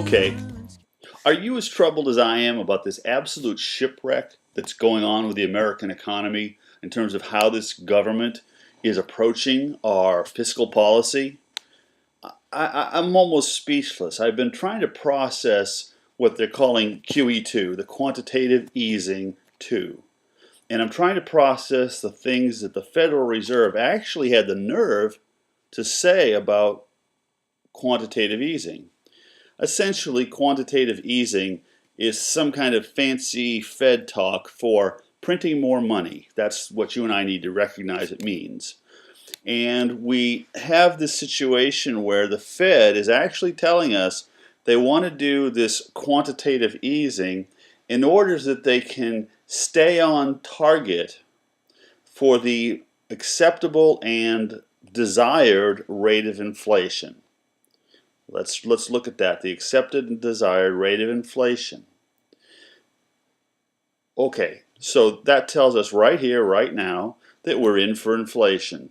Okay, are you as troubled as I am about this absolute shipwreck that's going on with the American economy in terms of how this government is approaching our fiscal policy? I'm almost speechless. I've been trying to process what they're calling QE2, the quantitative easing 2. And I'm trying to process the things that the Federal Reserve actually had the nerve to say about quantitative easing. Essentially, quantitative easing is some kind of fancy Fed talk for printing more money. That's what you and I need to recognize it means. And we have this situation where the Fed is actually telling us they want to do this quantitative easing in order that they can stay on target for the acceptable and desired rate of inflation. Let's look at that, the accepted and desired rate of inflation. Okay, so that tells us right here, right now, that we're in for inflation.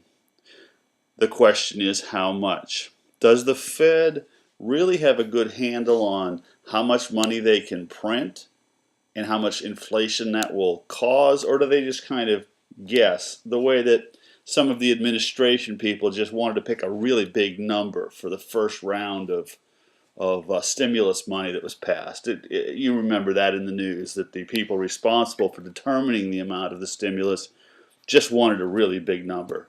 The question is how much? Does the Fed really have a good handle on how much money they can print and how much inflation that will cause, or do they just kind of guess the way that some of the administration people just wanted to pick a really big number for the first round of stimulus money that was passed? You remember that in the news, that the people responsible for determining the amount of the stimulus just wanted a really big number.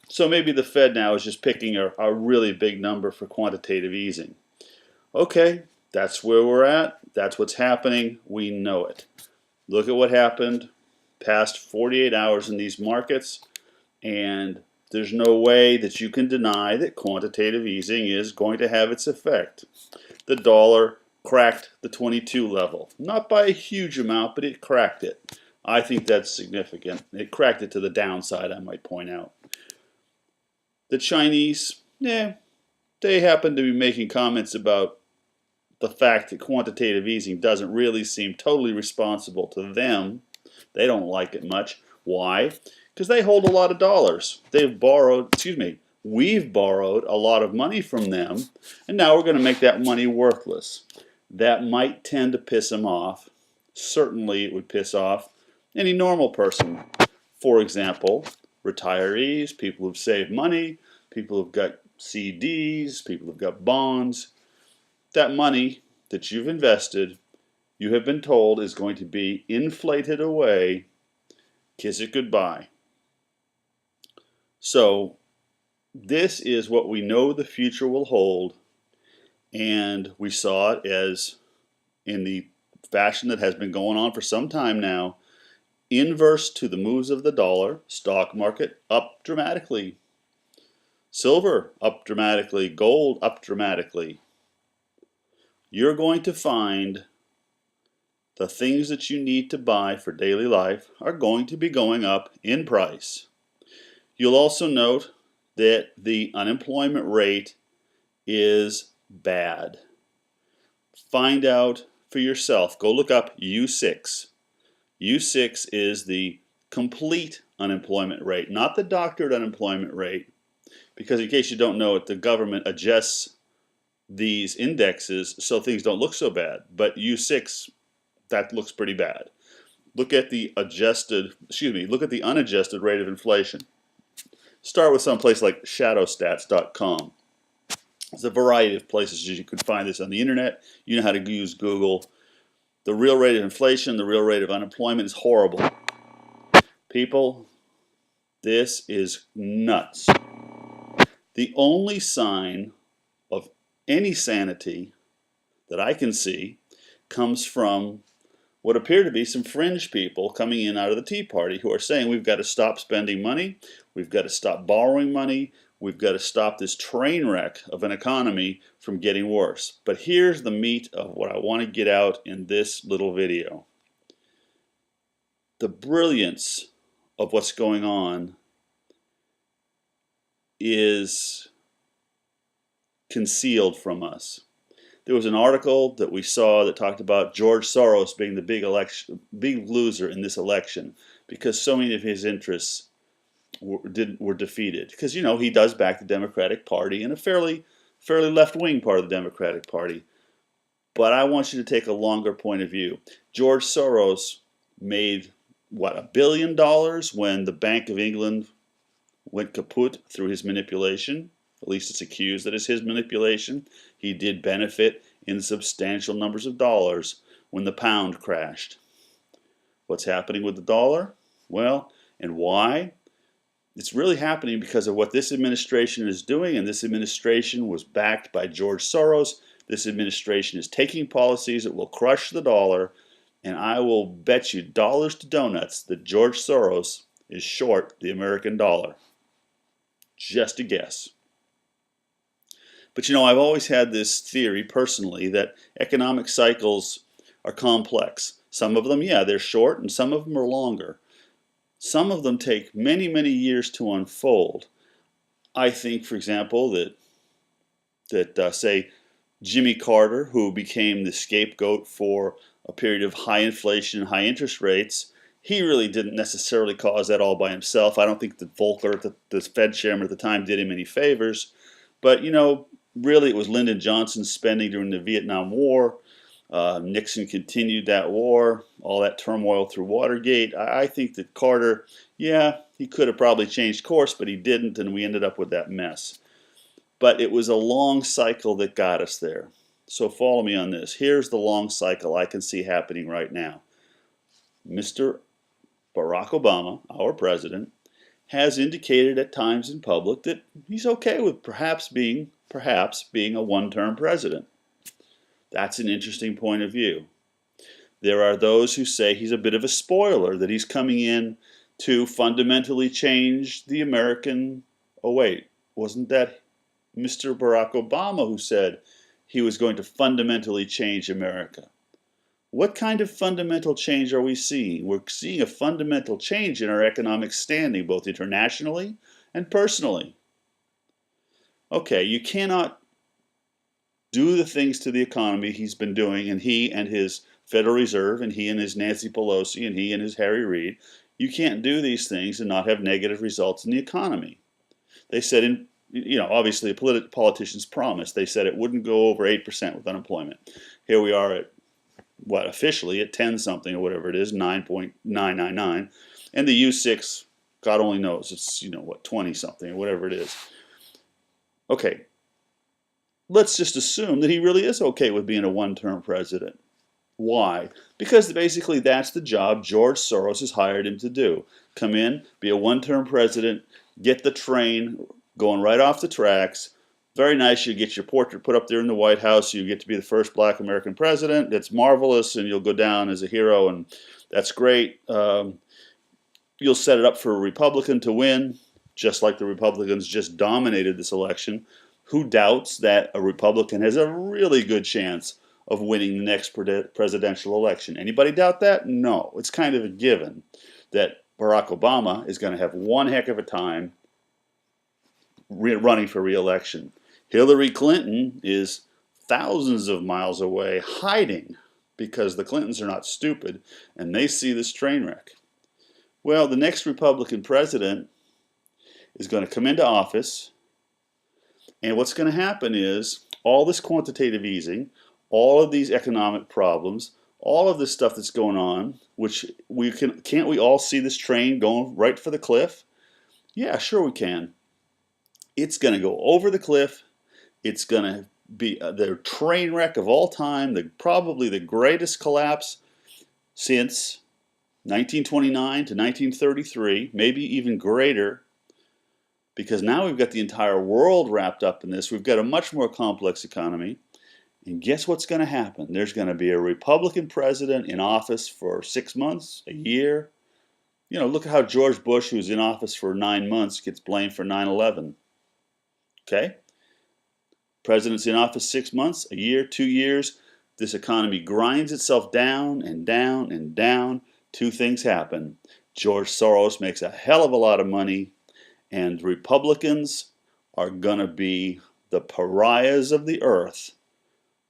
So maybe the Fed now is just picking a really big number for quantitative easing. Okay, that's where we're at. That's what's happening. We know it. Look at what happened past 48 hours in these markets, and there's no way that you can deny that quantitative easing is going to have its effect. The dollar cracked the 22 level. Not by a huge amount, but it cracked it. I think that's significant. It cracked it to the downside, I might point out. The Chinese, they happen to be making comments about the fact that quantitative easing doesn't really seem totally responsible to them. They don't like it much. Why? Because they hold a lot of dollars. We've borrowed a lot of money from them, and now we're going to make that money worthless. That might tend to piss them off. Certainly it would piss off any normal person. For example, retirees, people who've saved money, people who've got CDs, people who've got bonds. That money that you've invested, you have been told, is going to be inflated away. Kiss it goodbye. So this is what we know the future will hold, and we saw it as in the fashion that has been going on for some time now, inverse to the moves of the dollar. Stock market up dramatically. Silver up dramatically. Gold up dramatically. You're going to find the things that you need to buy for daily life are going to be going up in price. You'll also note that the unemployment rate is bad. Find out for yourself. Go look up U6. U6 is the complete unemployment rate, not the doctored unemployment rate, because in case you don't know it, the government adjusts these indexes so things don't look so bad. But U6, that looks pretty bad. Look at the unadjusted rate of inflation. Start with some place like shadowstats.com. There's a variety of places you can find this on the internet. You know how to use Google. The real rate of inflation, the real rate of unemployment is horrible. People, this is nuts. The only sign of any sanity that I can see comes from what appear to be some fringe people coming in out of the Tea Party who are saying we've got to stop spending money, we've got to stop borrowing money, we've got to stop this train wreck of an economy from getting worse. But here's the meat of what I want to get out in this little video. The brilliance of what's going on is concealed from us. There was an article that we saw that talked about George Soros being the big loser in this election because so many of his interests were defeated. Because, you know, he does back the Democratic Party and a fairly left-wing part of the Democratic Party. But I want you to take a longer point of view. George Soros made, what, $1 billion when the Bank of England went kaput through his manipulation. At least it's accused that it's his manipulation. He did benefit in substantial numbers of dollars when the pound crashed. What's happening with the dollar? Well, and why? It's really happening because of what this administration is doing, and this administration was backed by George Soros. This administration is taking policies that will crush the dollar, and I will bet you dollars to donuts that George Soros is short the American dollar. Just a guess. But you know, I've always had this theory personally that economic cycles are complex. Some of them, yeah, they're short, and some of them are longer. Some of them take many, many years to unfold. I think, for example, that say, Jimmy Carter, who became the scapegoat for a period of high inflation and high interest rates, he really didn't necessarily cause that all by himself. I don't think that Volcker, the Fed chairman at the time, did him any favors. But, you know, really it was Lyndon Johnson's spending during the Vietnam War. Nixon continued that war, all that turmoil through Watergate. I think that Carter, yeah, he could have probably changed course, but he didn't, and we ended up with that mess. But it was a long cycle that got us there. So follow me on this. Here's the long cycle I can see happening right now. Mr. Barack Obama, our president, has indicated at times in public that he's okay with perhaps being a one-term president. That's an interesting point of view. There are those who say he's a bit of a spoiler, that he's coming in to fundamentally change the American... Oh wait, wasn't that Mr. Barack Obama who said he was going to fundamentally change America? What kind of fundamental change are we seeing? We're seeing a fundamental change in our economic standing, both internationally and personally. Okay, you cannot do the things to the economy he's been doing, and he and his Federal Reserve, and he and his Nancy Pelosi, and he and his Harry Reid. You can't do these things and not have negative results in the economy. They said, obviously a politician's promise. They said it wouldn't go over 8% with unemployment. Here we are at, officially at 10 something or whatever it is, 9.999. And the U6, God only knows, it's, 20 something or whatever it is. Okay. Let's just assume that he really is okay with being a one-term president. Why? Because basically that's the job George Soros has hired him to do. Come in, be a one-term president, get the train going right off the tracks. Very nice, you get your portrait put up there in the White House, you get to be the first black American president. That's marvelous, and you'll go down as a hero, and that's great. You'll set it up for a Republican to win, just like the Republicans just dominated this election. Who doubts that a Republican has a really good chance of winning the next presidential election? Anybody doubt that? No. It's kind of a given that Barack Obama is going to have one heck of a time running for re-election. Hillary Clinton is thousands of miles away hiding because the Clintons are not stupid and they see this train wreck. Well, the next Republican president is going to come into office, and what's going to happen is all this quantitative easing, all of these economic problems, all of this stuff that's going on, which can't we all see this train going right for the cliff? Yeah, sure we can. It's going to go over the cliff. It's going to be the train wreck of all time, probably the greatest collapse since 1929 to 1933, maybe even greater. Because now we've got the entire world wrapped up in this. We've got a much more complex economy. And guess what's going to happen? There's going to be a Republican president in office for 6 months, a year. Look at how George Bush, who's in office for 9 months, gets blamed for 9/11. Okay? President's in office 6 months, a year, 2 years. This economy grinds itself down and down and down. Two things happen. George Soros makes a hell of a lot of money, and Republicans are going to be the pariahs of the earth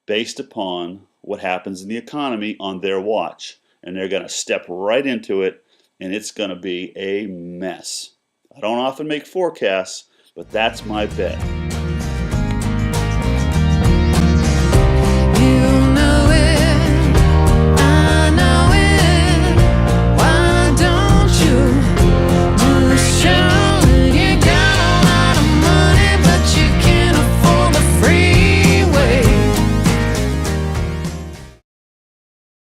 based upon what happens in the economy on their watch. And they're going to step right into it, and it's going to be a mess. I don't often make forecasts, but that's my bet.